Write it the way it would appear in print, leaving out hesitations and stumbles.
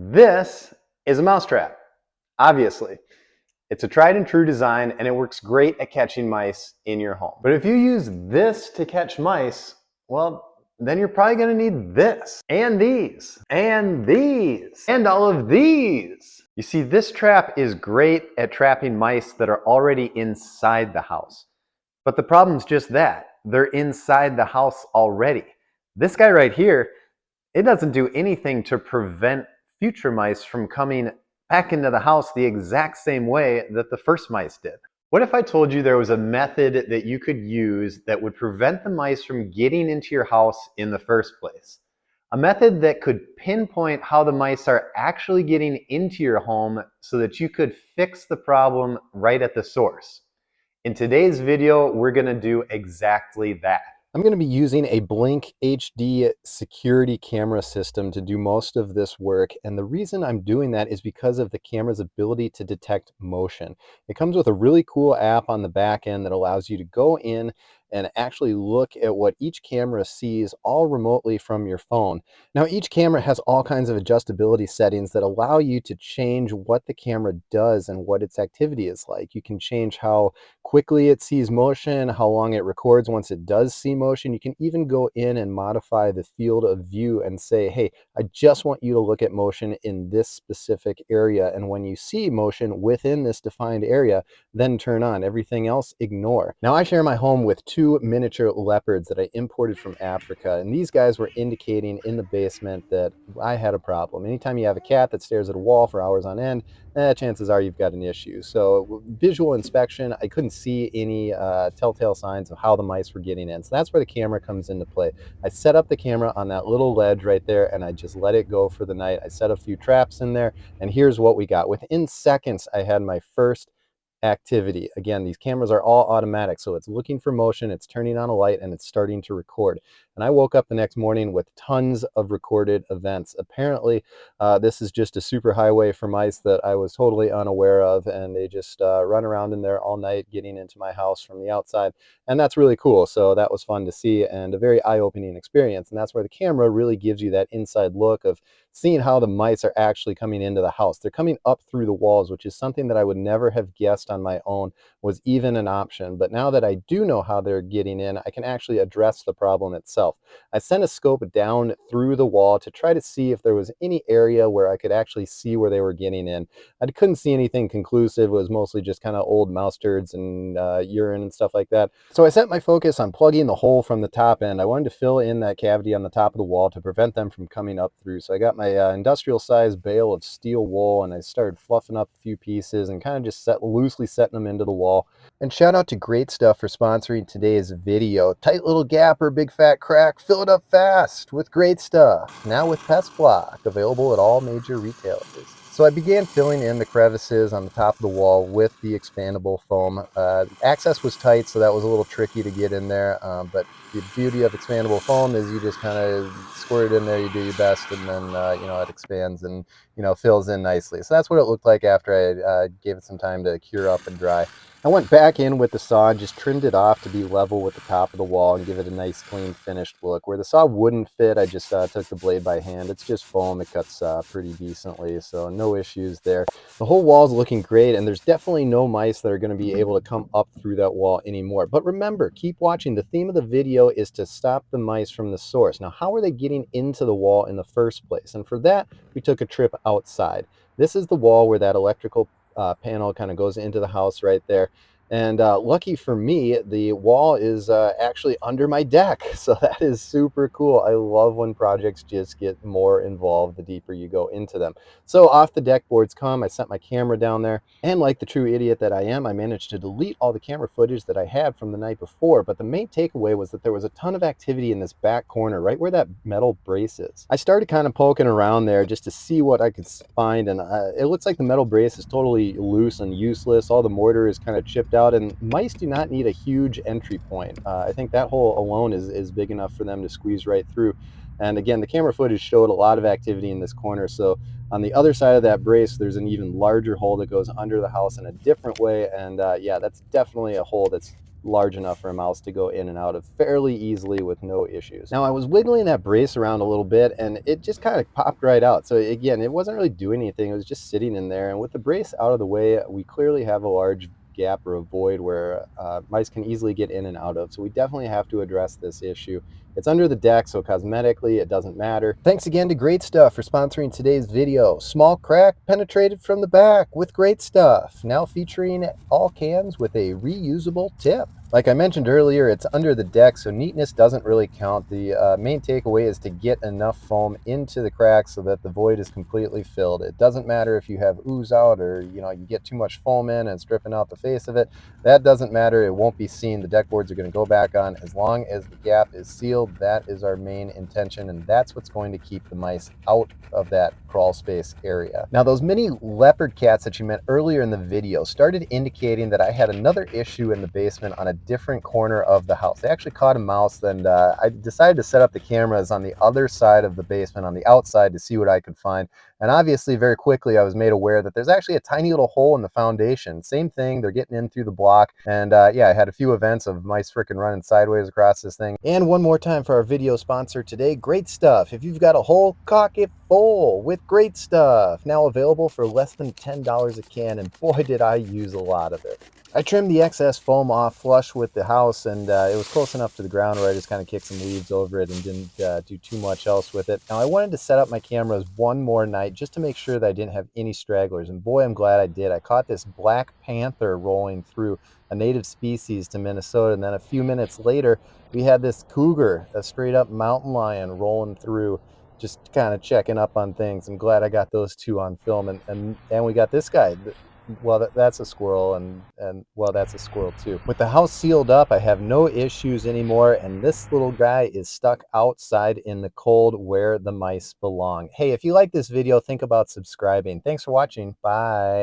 This is a mousetrap, obviously. It's a tried and true design and it works great at catching mice in your home. But if you use this to catch mice, well, then you're probably gonna need this, and these, and these, and all of these. You see, this trap is great at trapping mice that are already inside the house. But the problem's just that, they're inside the house already. This guy right here, it doesn't do anything to prevent future mice from coming back into the house the exact same way that the first mice did. What if I told you there was a method that you could use that would prevent the mice from getting into your house in the first place? A method that could pinpoint how the mice are actually getting into your home so that you could fix the problem right at the source. In today's video, we're going to do exactly that. I'm going to be using a Blink HD security camera system to do most of this work, and the reason I'm doing that is because of the camera's ability to detect motion. It comes with a really cool app on the back end that allows you to go in and actually look at what each camera sees all remotely from your phone. Now, each camera has all kinds of adjustability settings that allow you to change what the camera does and what its activity is like. You can change how quickly it sees motion, how long it records once it does see motion. You can even go in and modify the field of view and say, hey, I just want you to look at motion in this specific area. And when you see motion within this defined area, then turn on. Everything else, ignore. Now, I share my home with two miniature leopards that I imported from Africa. And these guys were indicating in the basement that I had a problem. Anytime you have a cat that stares at a wall for hours on end, chances are you've got an issue. So visual inspection, I couldn't see any telltale signs of how the mice were getting in. So that's where the camera comes into play. I set up the camera on that little ledge right there and I just let it go for the night. I set a few traps in there and here's what we got. Within seconds, I had my first activity. Again, these cameras are all automatic, so it's looking for motion, it's turning on a light, and it's starting to record. And I woke up the next morning with tons of recorded events. Apparently, this is just a super highway for mice that I was totally unaware of, and they just run around in there all night getting into my house from the outside. And that's really cool. So that was fun to see and a very eye-opening experience. And that's where the camera really gives you that inside look of seeing how the mice are actually coming into the house. They're coming up through the walls, which is something that I would never have guessed on my own was even an option. But now that I do know how they're getting in, I can actually address the problem itself. I sent a scope down through the wall to try to see if there was any area where I could actually see where they were getting in. I couldn't see anything conclusive. It was mostly just kind of old mouse turds and urine and stuff like that. So I set my focus on plugging the hole from the top end. I wanted to fill in that cavity on the top of the wall to prevent them from coming up through. So I got my industrial size bale of steel wool and I started fluffing up a few pieces and kind of just loosely setting them into the wall. And shout out to Great Stuff for sponsoring today's video. Tight little gap or big fat crack, fill it up fast with Great Stuff. Now with Pest Block, available at all major retailers. So I began filling in the crevices on the top of the wall with the expandable foam. Access was tight, so that was a little tricky to get in there, but the beauty of expandable foam is you just kind of squirt it in there, you do your best, and then it expands and fills in nicely. So that's what it looked like after I gave it some time to cure up and dry. I went back in with the saw and just trimmed it off to be level with the top of the wall and give it a nice clean finished look. Where the saw wouldn't fit, I just took the blade by hand. It's just foam, it cuts pretty decently, so no issues there. The whole wall's looking great, and there's definitely no mice that are going to be able to come up through that wall anymore. But remember, keep watching. The theme of the video is to stop the mice from the source. Now, how are they getting into the wall in the first place? And for that, we took a trip outside. This is the wall where that electrical panel kind of goes into the house right there. And lucky for me, the wall is actually under my deck. So that is super cool. I love when projects just get more involved the deeper you go into them. So off the deck boards come, I set my camera down there. And like the true idiot that I am, I managed to delete all the camera footage that I had from the night before. But the main takeaway was that there was a ton of activity in this back corner, right where that metal brace is. I started kind of poking around there just to see what I could find. And it looks like the metal brace is totally loose and useless. All the mortar is kind of chipped out. And mice do not need a huge entry point. I think that hole alone is big enough for them to squeeze right through. And again, the camera footage showed a lot of activity in this corner. So on the other side of that brace, there's an even larger hole that goes under the house in a different way. And yeah, that's definitely a hole that's large enough for a mouse to go in and out of fairly easily with no issues. Now I was wiggling that brace around a little bit and it just kind of popped right out. So again, it wasn't really doing anything. It was just sitting in there. And with the brace out of the way, we clearly have a large gap or a void where mice can easily get in and out of. So we definitely have to address this issue. It's under the deck, so cosmetically it doesn't matter. Thanks again to Great Stuff for sponsoring today's video. Small crack penetrated from the back with Great Stuff, now featuring all cans with a reusable tip. Like I mentioned earlier, it's under the deck, so neatness doesn't really count. The main takeaway is to get enough foam into the cracks so that the void is completely filled. It doesn't matter if you have ooze out or you get too much foam in and stripping out the face of it. That doesn't matter. It won't be seen. The deck boards are going to go back on as long as the gap is sealed. That is our main intention, and that's what's going to keep the mice out of that crawl space area. Now, those mini leopard cats that you met earlier in the video started indicating that I had another issue in the basement on a different corner of the house. They actually caught a mouse, and I decided to set up the cameras on the other side of the basement, on the outside, to see what I could find. And obviously, very quickly, I was made aware that there's actually a tiny little hole in the foundation. Same thing, they're getting in through the block. And yeah, I had a few events of mice freaking running sideways across this thing. And one more time for our video sponsor today, Great Stuff. If you've got a hole, caulk it full with Great Stuff. Now available for less than $10 a can, and boy, did I use a lot of it. I trimmed the excess foam off flush with the house, and it was close enough to the ground where I just kind of kicked some leaves over it and didn't do too much else with it. Now, I wanted to set up my cameras one more night just to make sure that I didn't have any stragglers, and boy, I'm glad I did. I caught this black panther rolling through, a native species to Minnesota, and then a few minutes later, we had this cougar, a straight up mountain lion, rolling through, just kind of checking up on things. I'm glad I got those two on film, and we got this guy. Well, that's a squirrel, and well, that's a squirrel too. With the house sealed up, I have no issues anymore, and this little guy is stuck outside in the cold where the mice belong. Hey, if you like this video, think about subscribing. Thanks for watching. Bye.